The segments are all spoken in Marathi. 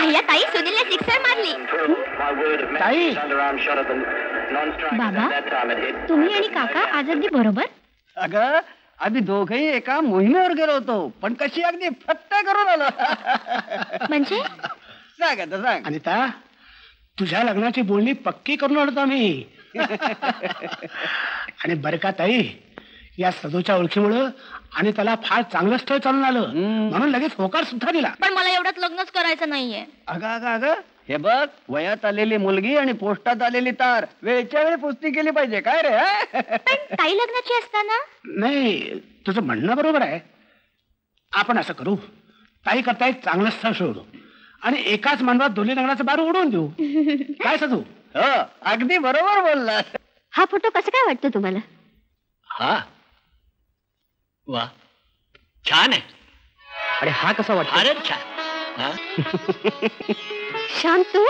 पाहिला ताई, सुनीलने सिक्सर मारली. ताई, बाबा तुम्ही आणि काका आज अगदी बरोबर. अगं आम्ही दोघेही एका मोहिमेवर गेलो होतो, पण कशी अगदी फत्त करून आलो. म्हणजे सांग आता सांग. अनिता, तुझ्या लग्नाची बोलणी पक्की करून आलो आम्ही. आणि बरं का ताई, या सदूच्या ओळखीमुळं आणि त्याला फार चांगलं स्थळ चालून आलं, म्हणून लगेच होकार सुद्धा दिला. पण मला एवढंच लग्नच करायचं नाहीये. अगं अगं अगं हे बघ, वयात आलेली मुलगी आणि पोस्टात आलेली तार वेळच्या वेळी पुष्टी केली पाहिजे. काय रे? पण ताई लग्नाची असताना. नाही, तुझं म्हणणं बरोबर आहे. आपण असं करू, ताई करता एक चांगलं स्थळ शोधू आणि एकाच मानवात दोन्ही लग्नाचं बार उडवून देऊ. काय सदू? हो, अगदी बरोबर बोलला. हा फोटो कसं काय वाटतो तुम्हाला? हा, वा, छान आहे. आणि हा कसा वाटतो? फारच छान. हा? शांत तू?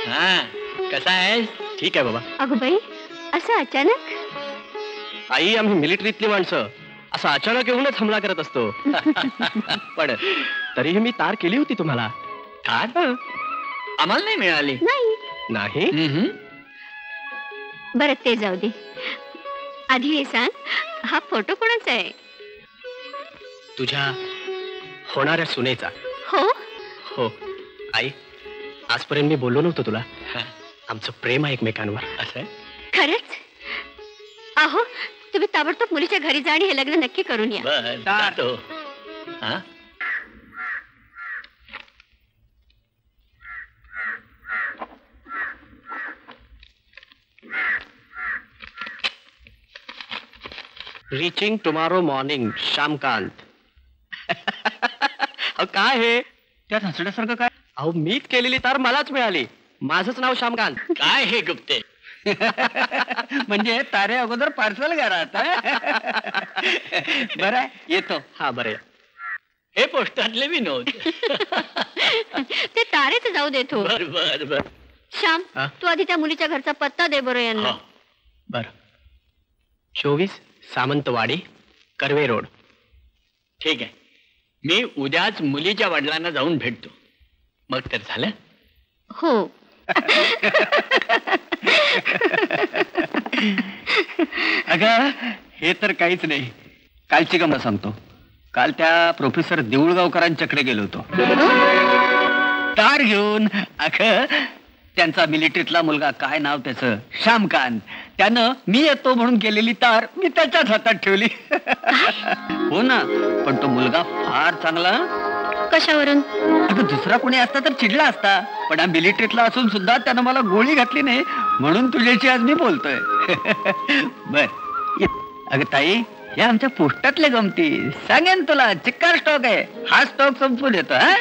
हा, कसा आहे? ठीक आहे बाबा. अगं बाई, असं अचानक? आई, आम्ही मिलिटरीतली माणसं असं अचानक येऊनच हमला करत असतो. पण तरीही मी तार केली होती तुम्हाला. तार आम्हाला नाही मिळाली. नाही. बरं, ते जाऊ दे. आधी हे सांग, हा फोटो कोणाचा आहे? तुझ्या होणाऱ्या सुनेचा. हो हो आई, आजपर्यंत मी बोललो नव्हतो तुला. आमचं प्रेम आहे एकमेकांवर. असं आहे? खरंच? अहो, तुम्ही ताबडतोब मुलीच्या घरी जा आणि हे लग्न नक्की करून या. बरं, जातो. हा, रीचिंग टुमारो मॉर्निंग, श्यामकांत. काय हे त्यात हसण्यासारखं काय? अहो, मीच केलेली तार मलाच मिळाली. माझंच नाव श्यामकांत. काय हे गुप्ते? म्हणजे तारे अगोदर पार्सल घरात. बरं येतो. हा, बरं. हे पोस्टातले विनोद. ते तारेच जाऊ देतो. बर बर बर. श्याम, तू आधी त्या मुलीच्या घरचा पत्ता दे बरं यांना. बरं. 24 सामंतवाडी, कर्वे रोड. ठीक आहे, मी उद्याच मुलीच्या वडिलांना जाऊन भेटतो. मग तर झालं. हो. अगं हे तर काहीच नाही. कालची गंमत सांगतो. काल त्या प्रोफेसर देऊळगावकरांच्याकडे गेलो होतो तार घेऊन. अगं त्यांचा मिलिटरीतला मुलगा, काय नाव त्याचं, श्यामकांत, त्यानं मी येतो म्हणून केलेली तार मी त्याच्याच हातात ठेवली. हो ना, पण तो मुलगा फार चांगला. कशावरून? अगं दुसरा कोणी असता तर चिडला असता, पण हा मिलिटरीतला असून सुद्धा त्यानं मला गोळी घातली नाही, म्हणून तुझ्याशी आज मी बोलतोय. बर. अगं ताई, हे आमच्या पोस्टातले गमती सांगेन तुला. चिक्कार स्टॉक आहे. हा स्टॉक संपून येतो. हा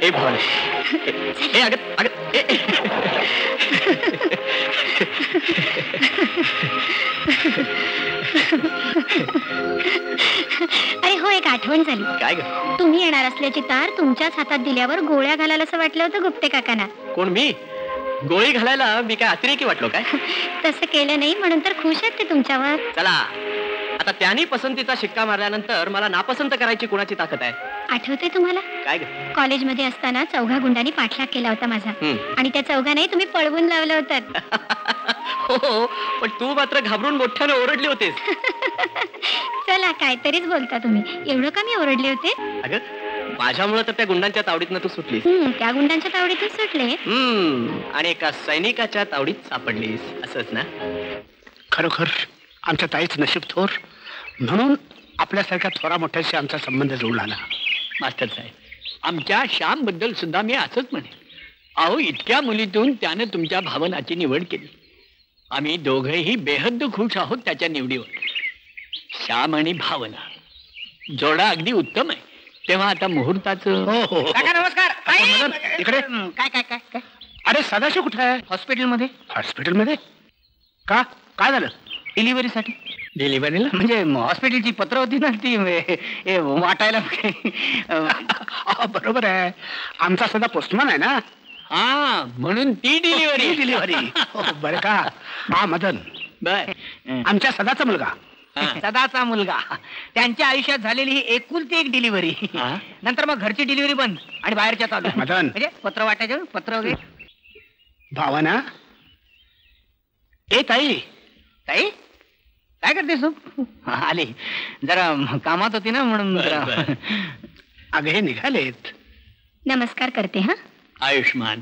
ए भवानी, ए अगं अगं अरे हो, एक आठवण झाली. काय ग? तुम्ही येणार असल्याची तार तुमच्याच हातात दिल्यावर गोळ्या घालायला असं वाटलं होतं गुप्ते काकांना. कोण मी? गोळी घालायला मी काय अतिरेकी वाटलो काय? तसं केलं नाही म्हणून तर खुश आहेत ते तुमच्यावर. चला, आता त्यांनी पसंतीचा शिक्का मारल्यानंतर मला नापसंत करायची कोणाची ताकद आहे? आठवते तुम्हाला? काय ग? कॉलेजमध्ये असताना चौघा गुंडांनी पाठलाग केला होता माझा, आणि त्या चौघांनाही तुम्ही पळवून लावलं होतं. हो, पण तू मात्र घाबरून मोठ्याने ओरडली होतीस. चला, काहीतरीच बोलता तुम्ही. एवढं का मी ओरडले होते? अगं माझ्यामुळे तर त्या गुंडांच्या तावडीतनं तू सुटलीस. त्या गुंडांच्या तावडीतून सुटले. आणि एका सैनिकाच्या तावडीत सापडलीस, असंच ना? खरोखर आमच्या ताईच नशीब थोर, म्हणून आपल्यासारख्या थोरा मोठ्याशी आमचा संबंध जुळला ना. मास्टर साहेब, आमच्या श्याम बद्दल सुद्धा मी असंच म्हणेन. अहो, इतक्या मुलीतून त्यानं तुमच्या भावनाची निवड केली. आम्ही दोघेही बेहद्द खुश आहोत त्याच्या निवडीवर. श्याम आणि भावना जोडा अगदी उत्तम आहे. तेव्हा आता मुहूर्ताचं. काका नमस्कार. इकडे. काय काय काय काय? अरे सदाशिव कुठे आहे? हॉस्पिटलमध्ये. हॉस्पिटलमध्ये? का, काय झालं? डिलिव्हरीसाठी. डिलिव्हरीला? म्हणजे हॉस्पिटलची पत्र होती ना ती वाटायला. बरोबर आहे, आमचा सदा पोस्टमन आहे ना. हा म्हणून ती डिलिव्हरी डिलिव्हरी बरं का. हा मदन, बर आमच्या सदाचा मुलगा. सदाचा मुलगा. त्यांच्या आयुष्यात झालेली ही एकुलती एक डिलिव्हरी. हा? नंतर मग घरची डिलिव्हरी बंद आणि बाहेरच्या चालू. मदन. म्हणजे पत्र वाटायचं, पत्र वगैरे. भावना. ए ताई. ताई काय करतेस तू? आली जरा कामात होती ना म्हणून बर, जरा. बर. अगं हे निघालेत. नमस्कार करते हा. आयुष्मान